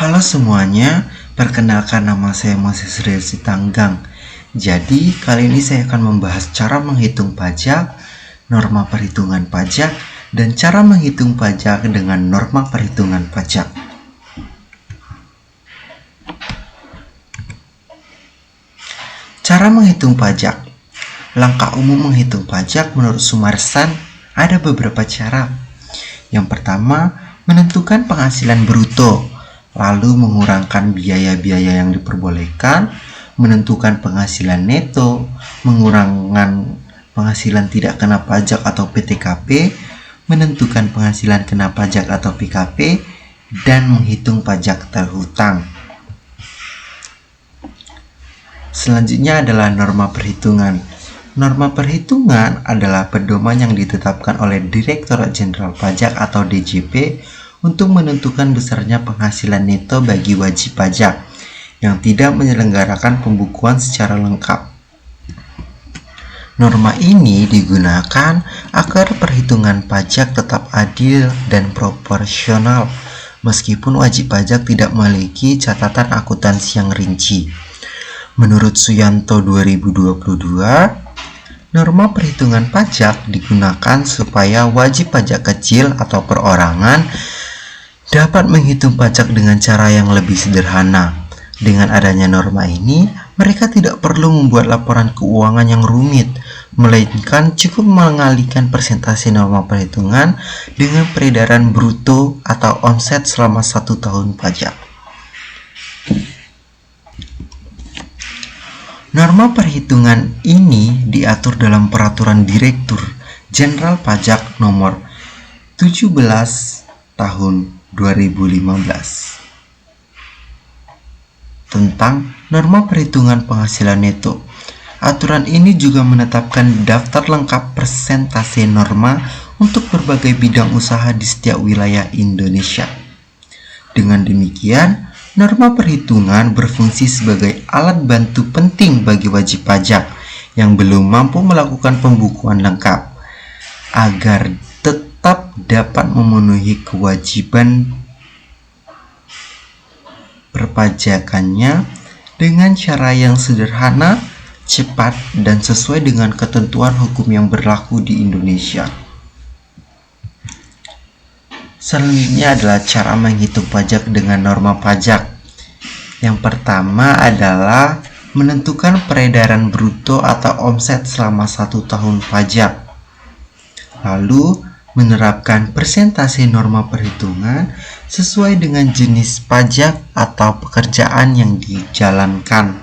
Halo semuanya, perkenalkan nama saya Moses Rio Sitanggang. Jadi, kali ini saya akan membahas cara menghitung pajak, norma perhitungan pajak, dan cara menghitung pajak dengan norma perhitungan pajak. Cara menghitung pajak. Langkah umum menghitung pajak menurut Sumarsan ada beberapa cara. Yang pertama, menentukan penghasilan bruto, lalu mengurangkan biaya-biaya yang diperbolehkan, menentukan penghasilan neto, mengurangkan penghasilan tidak kena pajak atau PTKP, menentukan penghasilan kena pajak atau PKP, dan menghitung pajak terhutang. Selanjutnya adalah norma perhitungan. Norma perhitungan adalah pedoman yang ditetapkan oleh Direktorat Jenderal Pajak atau DJP untuk menentukan besarnya penghasilan neto bagi wajib pajak yang tidak menyelenggarakan pembukuan secara lengkap. Norma ini digunakan agar perhitungan pajak tetap adil dan proporsional meskipun wajib pajak tidak memiliki catatan akuntansi yang rinci. Menurut Suyanto 2022, norma perhitungan pajak digunakan supaya wajib pajak kecil atau perorangan dapat menghitung pajak dengan cara yang lebih sederhana. Dengan adanya norma ini, mereka tidak perlu membuat laporan keuangan yang rumit, melainkan cukup mengalihkan persentase norma perhitungan dengan peredaran bruto atau omset selama 1 tahun pajak. Norma perhitungan ini diatur dalam Peraturan Direktur Jenderal Pajak Nomor 17 Tahun 2015 tentang norma perhitungan penghasilan neto. Aturan ini juga menetapkan daftar lengkap persentase norma untuk berbagai bidang usaha di setiap wilayah Indonesia. Dengan demikian, norma perhitungan berfungsi sebagai alat bantu penting bagi wajib pajak yang belum mampu melakukan pembukuan lengkap agar tetap dapat memenuhi kewajiban perpajakannya dengan cara yang sederhana, cepat, dan sesuai dengan ketentuan hukum yang berlaku di Indonesia. Selanjutnya adalah cara menghitung pajak dengan norma pajak. Yang pertama adalah menentukan peredaran bruto atau omset selama 1 tahun pajak. Lalu, menerapkan persentase norma perhitungan sesuai dengan jenis pajak atau pekerjaan yang dijalankan.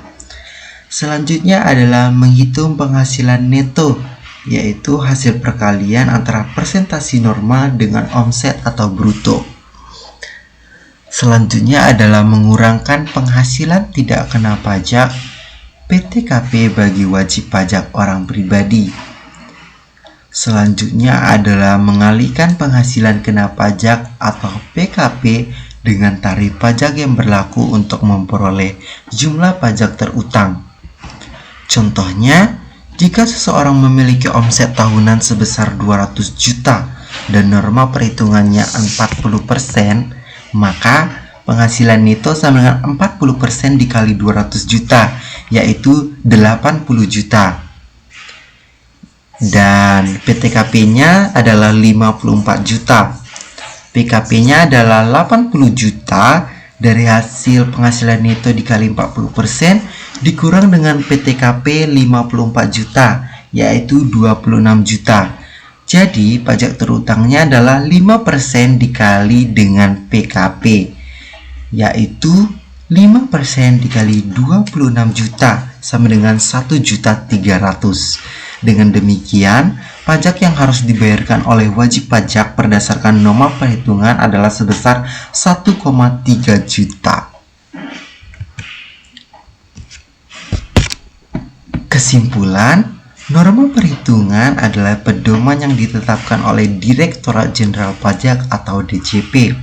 Selanjutnya adalah menghitung penghasilan neto, yaitu hasil perkalian antara persentase norma dengan omset atau bruto. Selanjutnya adalah mengurangkan penghasilan tidak kena pajak PTKP bagi wajib pajak orang pribadi. Selanjutnya adalah mengalihkan penghasilan kena pajak atau PKP dengan tarif pajak yang berlaku untuk memperoleh jumlah pajak terutang. Contohnya, jika seseorang memiliki omset tahunan sebesar 200 juta dan norma perhitungannya 40%, maka penghasilan neto sama dengan 40% dikali 200 juta, yaitu 80 juta. Dan PTKP-nya adalah 54 juta. PKP-nya adalah 80 juta dari hasil penghasilan neto dikali 40% dikurang dengan PTKP 54 juta, yaitu 26 juta. Jadi, pajak terutangnya adalah 5% dikali dengan PKP, yaitu 5% dikali 26 juta sama dengan 1.300.000. Dengan demikian, pajak yang harus dibayarkan oleh wajib pajak berdasarkan norma perhitungan adalah sebesar 1,3 juta. Kesimpulan, norma perhitungan adalah pedoman yang ditetapkan oleh Direktorat Jenderal Pajak atau DJP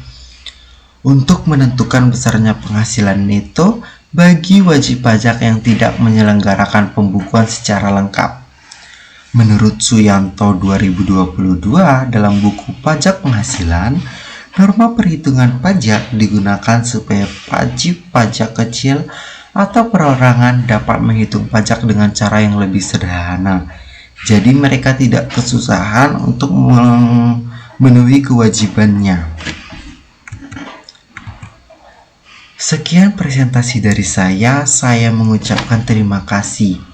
untuk menentukan besarnya penghasilan neto bagi wajib pajak yang tidak menyelenggarakan pembukuan secara lengkap. Menurut Suyanto 2022 dalam buku Pajak Penghasilan, Norma perhitungan pajak digunakan supaya wajib pajak kecil atau perorangan dapat menghitung pajak dengan cara yang lebih sederhana. Jadi mereka tidak kesusahan untuk memenuhi kewajibannya. Sekian presentasi dari saya mengucapkan terima kasih.